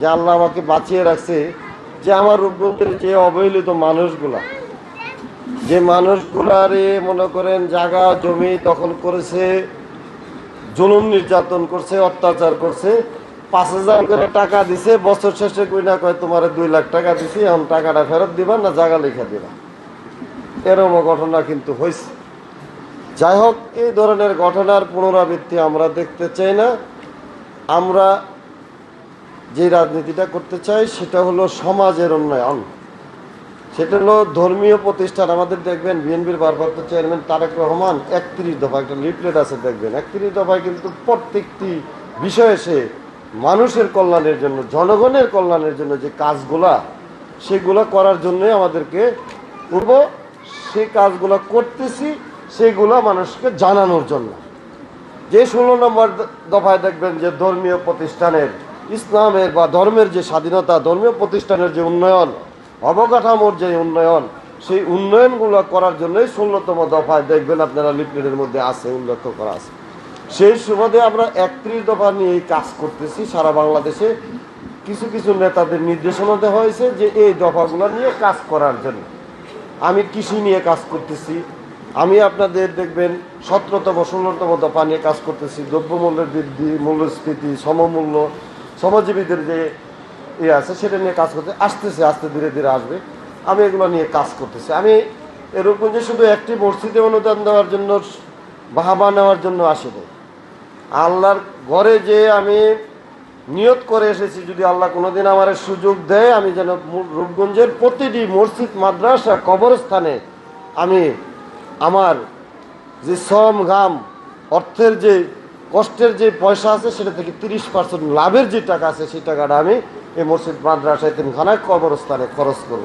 যে আল্লাহ আমাকে বাঁচিয়ে রাখছে, যে আমার রূপগঞ্জের যে অবহেলিত মানুষগুলা, যে মানুষগুলারে মনে করেন জায়গা জমি দখল করেছে, জুলুম নির্যাতন করছে, অত্যাচার করছে, 5,000 করে টাকা দিছে, বছর শেষে কই না কয় তোমার 2 লাখ টাকা দিছি, এখন টাকাটা ফেরত দিবা না জায়গা লিখে দিবা। এরকম ঘটনা কিন্তু হয়েছে। যাই হোক, এই ধরনের ঘটনার পুনরাবৃত্তি আমরা দেখতে চাই না। আমরা যে রাজনীতিটা করতে চাই সেটা হলো সমাজের উন্নয়ন, সেটা হলো ধর্মীয় প্রতিষ্ঠান। আমাদের দেখবেন বিএনপির ভারপ্রাপ্ত চেয়ারম্যান তারেক রহমান 31 দফা একটা লিফলেট আছে, দেখবেন 31 দফায় কিন্তু প্রত্যেকটি বিষয়ে সে মানুষের কল্যাণের জন্য, জনগণের কল্যাণের জন্য যে কাজগুলা, সেগুলো করার জন্যই আমাদেরকে পূর্ব সে কাজগুলো করতেছি, সেগুলো মানুষকে জানানোর জন্য। যে 16 নম্বর দফায় দেখবেন যে ধর্মীয় প্রতিষ্ঠানের, ইসলামের বা ধর্মের যে স্বাধীনতা, ধর্মীয় প্রতিষ্ঠানের যে উন্নয়ন, অবকাঠামোর যে উন্নয়ন, সেই উন্নয়নগুলো করার জন্যই 16তম দফায় দেখবেন আপনারা লিফলেটের মধ্যে আছে, উল্লেখ করা আছে। সেই সুবাদে আমরা 31 দফা নিয়ে কাজ করতেছি সারা বাংলাদেশে। কিছু কিছু নেতাদের নির্দেশনা দেওয়া হয়েছে যে এই দফাগুলো নিয়ে কাজ করার জন্য। আমি কৃষি নিয়ে কাজ করতেছি, আমি আপনাদের দেখবেন 17তম 16তম দফা নিয়ে কাজ করতেছি, দ্রব্যমূল্যের বৃদ্ধি, মূল্যস্ফীতি, সমমূল্য, শ্রমজীবীদের যে আছে সেটা নিয়ে কাজ করতে আসতেছে, আস্তে ধীরে ধীরে আসবে। আমি এগুলো নিয়ে কাজ করতেছি। আমি এরকম যে শুধু একটি মসজিদে অনুদান দেওয়ার জন্য, বাহাবা নেওয়ার জন্য আসিনি। আল্লাহর ঘরে যে আমি নিয়ত করে এসেছি, যদি আল্লাহ কোনোদিন আমার সুযোগ দেয়, আমি যেন রূপগঞ্জের প্রতিটি মসজিদ, মাদ্রাসা, কবরস্থানে আমি আমার যে শ্রম ঘাম, অর্থের যে কষ্টের যে পয়সা আছে সেটা থেকে 30% লাভের যে টাকা আছে, সেই টাকাটা আমি এই মসজিদ, মাদ্রাসা, এতিমখানায়, কবরস্থানে খরচ করব।